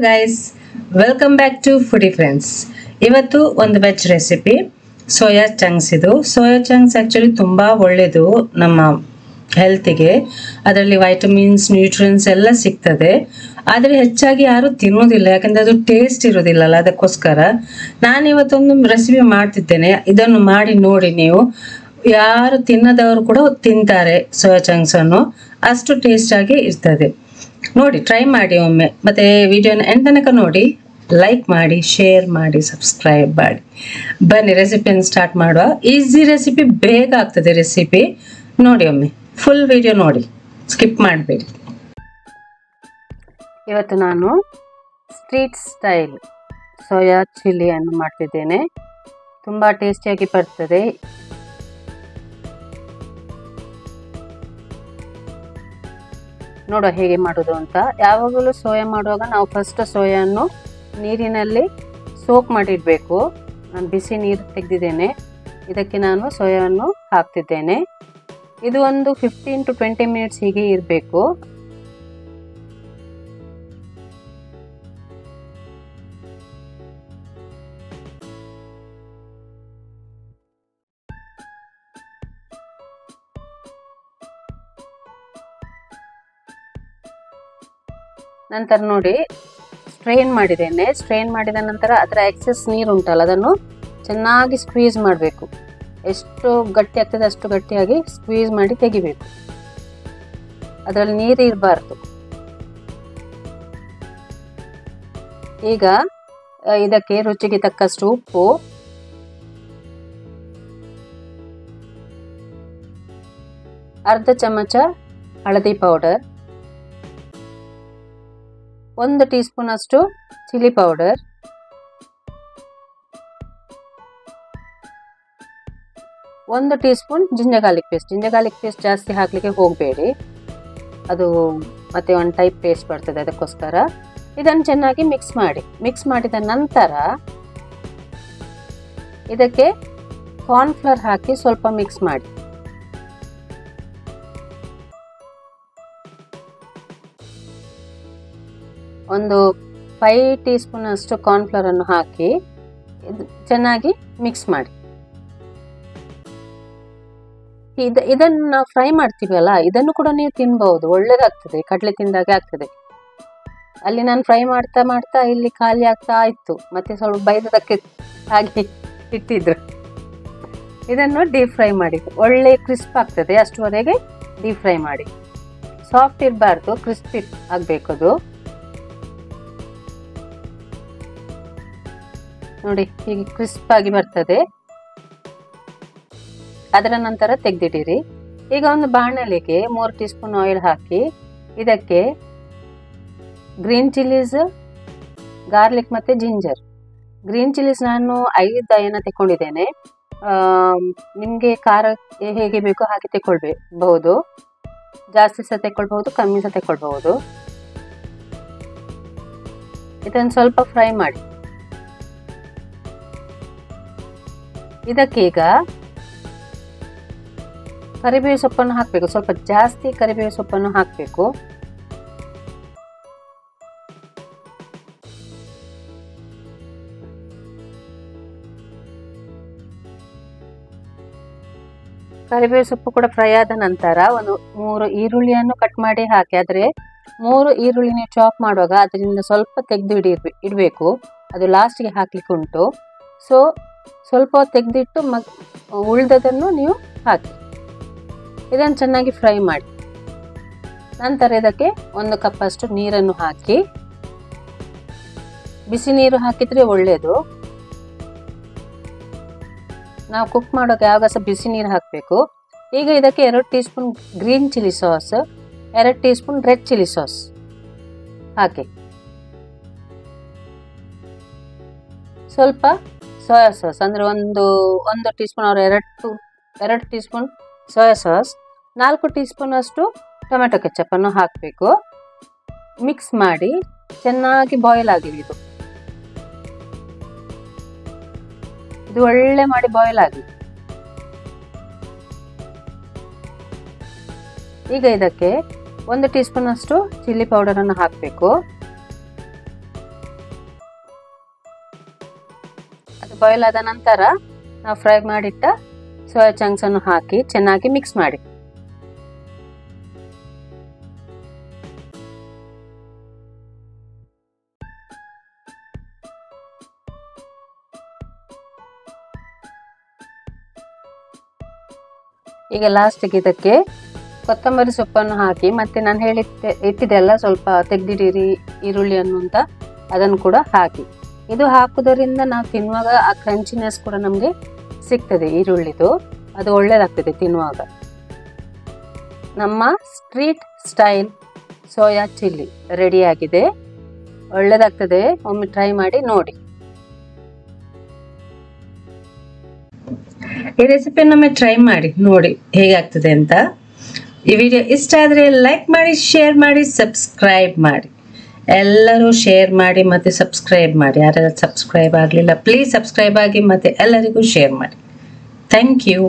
Guys, welcome back to foodie friends. ಇವತ್ತು ಒಂದು veg recipe soya chunks. ಇದು soya chunks actually ತುಂಬ ಒಳ್ಳೆಯದು ನಮ್ಮ ಹೆಲ್ತಿಗೆ. ಅದರಲ್ಲಿ ವೈಟಮಿನ್ಸ್, ನ್ಯೂಟ್ರಿಯನ್ಸ್ ಎಲ್ಲ ಸಿಗ್ತದೆ. ಆದರೆ ಹೆಚ್ಚಾಗಿ ಯಾರು ತಿನ್ನೋದಿಲ್ಲ, ಯಾಕಂದರೆ ಅದು ಟೇಸ್ಟ್ ಇರೋದಿಲ್ಲಲ್ಲ. ಅದಕ್ಕೋಸ್ಕರ ನಾನಿವತ್ತೊಂದು ರೆಸಿಪಿ ಮಾಡ್ತಿದ್ದೇನೆ. ಇದನ್ನು ಮಾಡಿ ನೋಡಿ ನೀವು. ಯಾರು ತಿನ್ನದವರು ಕೂಡ ತಿಂತಾರೆ ಸೋಯಾ ಚಂಕ್ಸನ್ನು, ಅಷ್ಟು ಟೇಸ್ಟಾಗಿ ಇರ್ತದೆ. ನೋಡಿ, ಟ್ರೈ ಮಾಡಿ ಒಮ್ಮೆ. ಮತ್ತು ವಿಡಿಯೋನ ಎಂಡ್ ತನಕ ನೋಡಿ, ಲೈಕ್ ಮಾಡಿ, ಶೇರ್ ಮಾಡಿ, ಸಬ್ಸ್ಕ್ರೈಬ್ ಮಾಡಿ. ಬನ್ನಿ ರೆಸಿಪಿಯನ್ನು ಸ್ಟಾರ್ಟ್ ಮಾಡುವ. ಈಸಿ ರೆಸಿಪಿ, ಬೇಗ ಆಗ್ತದೆ ರೆಸಿಪಿ. ನೋಡಿ ಒಮ್ಮೆ ಫುಲ್ ವಿಡಿಯೋ ನೋಡಿ, ಸ್ಕಿಪ್ ಮಾಡಬೇಡಿ. ಇವತ್ತು ನಾನು ಸ್ಟ್ರೀಟ್ ಸ್ಟೈಲ್ ಸೋಯಾ ಚಿಲ್ಲಿಯನ್ನು ಮಾಡ್ತಿದ್ದೇನೆ. ತುಂಬ ಟೇಸ್ಟಿಯಾಗಿ ಬರ್ತದೆ. ನೋಡುವ ಹೇಗೆ ಮಾಡೋದು ಅಂತ. ಯಾವಾಗಲೂ ಸೋಯಾ ಮಾಡುವಾಗ ನಾವು ಫಸ್ಟ್ ಸೋಯಾವನ್ನು ನೀರಿನಲ್ಲಿ ಸೋಕ್ ಮಾಡಿಡಬೇಕು. ನಾನು ಬಿಸಿ ನೀರು ತೆಗೆದಿದ್ದೇನೆ. ಇದಕ್ಕೆ ನಾನು ಸೋಯಾವನ್ನು ಹಾಕ್ತಿದ್ದೇನೆ. ಇದು ಒಂದು 15 to 20 ಮಿನಿಟ್ಸ್ ಹೀಗೆ ಇರಬೇಕು. ನಂತರ ನೋಡಿ, ಸ್ಟ್ರೈನ್ ಮಾಡಿದ್ದೇನೆ. ಸ್ಟ್ರೈನ್ ಮಾಡಿದ ನಂತರ ಅದರ ಎಕ್ಸೆಸ್ ನೀರು ಉಂಟಲ್ಲ, ಅದನ್ನು ಚೆನ್ನಾಗಿ ಸ್ಕ್ವೀಸ್ ಮಾಡಬೇಕು. ಎಷ್ಟು ಗಟ್ಟಿ ಆಗ್ತದೆ ಅಷ್ಟು ಗಟ್ಟಿಯಾಗಿ ಸ್ಕ್ವೀಸ್ ಮಾಡಿ ತೆಗಿಬೇಕು. ಅದರಲ್ಲಿ ನೀರು ಇರಬಾರ್ದು. ಈಗ ಇದಕ್ಕೆ ರುಚಿಗೆ ತಕ್ಕಷ್ಟು ಉಪ್ಪು, ಅರ್ಧ ಚಮಚ ಹಳದಿ ಪೌಡರ್, 1 ಟೀ ಸ್ಪೂನ್ ಅಷ್ಟು chilli powder, 1 tea spoon ginger garlic paste. Ginger garlic paste ಜಾಸ್ತಿ ಹಾಕಲಿಕ್ಕೆ ಹೋಗಬೇಡಿ, ಅದು ಮತ್ತೆ ಒಂದು ಟೈಪ್ ಪೇಸ್ಟ್ ಬರ್ತದೆ. ಅದಕ್ಕೋಸ್ಕರ ಇದನ್ನು ಚೆನ್ನಾಗಿ ಮಿಕ್ಸ್ ಮಾಡಿ. ಮಿಕ್ಸ್ ಮಾಡಿದ ನಂತರ ಇದಕ್ಕೆ ಕಾರ್ನ್ಫ್ಲವರ್ ಹಾಕಿ ಸ್ವಲ್ಪ ಮಿಕ್ಸ್ ಮಾಡಿ. ಒಂದು 5 ಟೀ ಸ್ಪೂನ್ ಅಷ್ಟು ಕಾರ್ನ್ಫ್ಲವರ್ ಅನ್ನು ಹಾಕಿ ಚೆನ್ನಾಗಿ ಮಿಕ್ಸ್ ಮಾಡಿ. ಇದನ್ನು ನಾವು ಫ್ರೈ ಮಾಡ್ತೀವಲ್ಲ, ಇದನ್ನು ಕೂಡ ನೀವು ತಿನ್ಬಹುದು, ಒಳ್ಳೇದಾಗ್ತದೆ. ಕಡಲೆ ತಿಂದಾಗೆ ಆಗ್ತದೆ. ಅಲ್ಲಿ ನಾನು ಫ್ರೈ ಮಾಡ್ತಾ ಮಾಡ್ತಾ ಇಲ್ಲಿ ಖಾಲಿ ಆಗ್ತಾ ಇತ್ತು, ಮತ್ತೆ ಸ್ವಲ್ಪ ಬೈದದಕ್ಕೆ ಹಾಗೆ ಇಟ್ಟಿದ್ರು. ಇದನ್ನು ಡೀಪ್ ಫ್ರೈ ಮಾಡಿ, ಒಳ್ಳೆ ಕ್ರಿಸ್ಪ್ ಆಗ್ತದೆ. ಅಷ್ಟುವರೆಗೆ ಡೀಪ್ ಫ್ರೈ ಮಾಡಿ. ಸಾಫ್ಟ್ ಇರಬಾರ್ದು, ಕ್ರಿಸ್ಪಿ ಆಗಬೇಕು ಅದು. ನೋಡಿ, ಹೀಗೆ ಕ್ರಿಸ್ಪ್ ಆಗಿ ಬರ್ತದೆ. ಅದರ ನಂತರ ತೆಗೆದಿಟ್ಟಿರಿ. ಈಗ ಒಂದು ಬಾಣಲೆಗೆ 3 ಟೀ ಸ್ಪೂನ್ ಆಯಿಲ್ ಹಾಕಿ ಇದಕ್ಕೆ ಗ್ರೀನ್ ಚಿಲ್ಲೀಸ್, ಗಾರ್ಲಿಕ್ ಮತ್ತು ಜಿಂಜರ್. ಗ್ರೀನ್ ಚಿಲ್ಲೀಸ್ ನಾನು 5 ತೆಕ್ಕೊಂಡಿದ್ದೇನೆ. ನಿಮಗೆ ಖಾರ ಹೇಗೆ ಬೇಕೋ ಹಾಗೆ ತೆಕ್ಕೊಳ್ಬಹುದು. ಜಾಸ್ತಿ ಸಹ ತೆಕ್ಕೊಳ್ಬಹುದು, ಕಮ್ಮಿ ಸಹ ತೆಕ್ಕೊಳ್ಬಹುದು. ಇದನ್ನು ಸ್ವಲ್ಪ ಫ್ರೈ ಮಾಡಿ. ಇದಕ್ಕೀಗ ಕರಿಬೇವು ಸೊಪ್ಪನ್ನು ಹಾಕಬೇಕು. ಸ್ವಲ್ಪ ಜಾಸ್ತಿ ಕರಿಬೇವು ಸೊಪ್ಪನ್ನು ಹಾಕಬೇಕು. ಕರಿಬೇವು ಸೊಪ್ಪು ಕೂಡ ಫ್ರೈ ಆದ ನಂತರ ಒಂದು 3 ಈರುಳ್ಳಿಯನ್ನು ಕಟ್ ಮಾಡಿ ಹಾಕಿ. ಆದರೆ 3 ಈರುಳ್ಳಿನ ಚಾಪ್ ಮಾಡುವಾಗ ಅದರಿಂದ ಸ್ವಲ್ಪ ತೆಗೆದು ಇಡಬೇಕು. ಅದು ಲಾಸ್ಟಿಗೆ ಹಾಕ್ಲಿಕ್ಕೆ ಉಂಟು. ಸೊ ಸ್ವಲ್ಪ ತೆಗೆದಿಟ್ಟು ಉಳಿದದನ್ನು ನೀವು ಹಾಕಿ. ಇದನ್ನು ಚೆನ್ನಾಗಿ ಫ್ರೈ ಮಾಡಿ. ನಂತರ ಇದಕ್ಕೆ 1 ಕಪ್ ಅಷ್ಟು ನೀರನ್ನು ಹಾಕಿ. ಬಿಸಿ ನೀರು ಹಾಕಿದರೆ ಒಳ್ಳೆಯದು. ನಾವು ಕುಕ್ ಮಾಡುವಾಗ ಯಾವಾಗ ಸಹ ಬಿಸಿ ನೀರು ಹಾಕಬೇಕು. ಈಗ ಇದಕ್ಕೆ 2 teaspoon green chilli sauce, 2 teaspoon red chilli sauce ಹಾಕಿ. ಸ್ವಲ್ಪ ಸೋಯಾ ಸಾಸ್, ಅಂದರೆ ಒಂದು ಟೀ ಸ್ಪೂನ್ ಅವರು 2 teaspoon soya sauce, 4 teaspoon ಅಷ್ಟು ಟೊಮೆಟೊ ಕೆಚಪ್ಪನ್ನು ಹಾಕಬೇಕು. ಮಿಕ್ಸ್ ಮಾಡಿ ಚೆನ್ನಾಗಿ ಬಾಯ್ಲ್ ಆಗಲಿ. ಇದು ಒಳ್ಳೆ ಮಾಡಿ ಬಾಯ್ಲ್ ಆಗಲಿ. ಈಗ ಇದಕ್ಕೆ 1 ಟೀ ಸ್ಪೂನ್ ಅಷ್ಟು ಚಿಲ್ಲಿ ಪೌಡರನ್ನು ಹಾಕಬೇಕು. ಬಾಯ್ಲ್ ಆದ ನಂತರ ನಾವು ಫ್ರೈ ಮಾಡಿಟ್ಟ ಸೋಯಾ ಚಂಕ್ಸ್ ಅನ್ನು ಹಾಕಿ ಚೆನ್ನಾಗಿ ಮಿಕ್ಸ್ ಮಾಡಿ. ಈಗ ಲಾಸ್ಟಿಗೆ ಇದಕ್ಕೆ ಕೊತ್ತಂಬರಿ ಸೊಪ್ಪನ್ನು ಹಾಕಿ ಮತ್ತೆ ನಾನು ಇಟ್ಟಿದ್ದೆಲ್ಲ ಸ್ವಲ್ಪ ತೆಗೆದಿಡಿರಿ ಈರುಳ್ಳಿಯನ್ನು ಅಂತ ಅದನ್ನು ಕೂಡ ಹಾಕಿ. ಇದು ಹಾಕುವುದರಿಂದ ನಾವು ತಿನ್ನುವಾಗ ಆ ಕ್ರಂಚಿನೆಸ್ ಕೂಡ ನಮಗೆ ಸಿಗ್ತದೆ. ಈರುಳ್ಳಿದು ಅದು ಒಳ್ಳೆಯದಾಗ್ತದೆ ತಿನ್ನುವಾಗ. ನಮ್ಮ ಸ್ಟ್ರೀಟ್ ಸ್ಟೈಲ್ ಸೋಯಾ ಚಿಲ್ಲಿ ರೆಡಿಯಾಗಿದೆ. ಒಳ್ಳೆಯದಾಗ್ತದೆ, ಒಮ್ಮೆ ಟ್ರೈ ಮಾಡಿ ನೋಡಿ. ಈ ರೆಸಿಪಿಯನ್ನೊಮ್ಮೆ ಟ್ರೈ ಮಾಡಿ ನೋಡಿ ಹೇಗಾಗ್ತದೆ ಅಂತ. ಈ ವಿಡಿಯೋ ಇಷ್ಟ ಆದರೆ ಲೈಕ್ ಮಾಡಿ, ಶೇರ್ ಮಾಡಿ, ಸಬ್ಸ್ಕ್ರೈಬ್ ಮಾಡಿ. ಎಲ್ಲರೂ ಶೇರ್ ಮಾಡಿ ಮತ್ತು ಸಬ್ಸ್ಕ್ರೈಬ್ ಮಾಡಿ. ಯಾರೆಲ್ಲ ಸಬ್ಸ್ಕ್ರೈಬ್ ಆಗಲಿಲ್ಲ ಪ್ಲೀಸ್ ಸಬ್ಸ್ಕ್ರೈಬ್ ಆಗಿ ಮತ್ತು ಎಲ್ಲರಿಗೂ ಶೇರ್ ಮಾಡಿ. Thank you.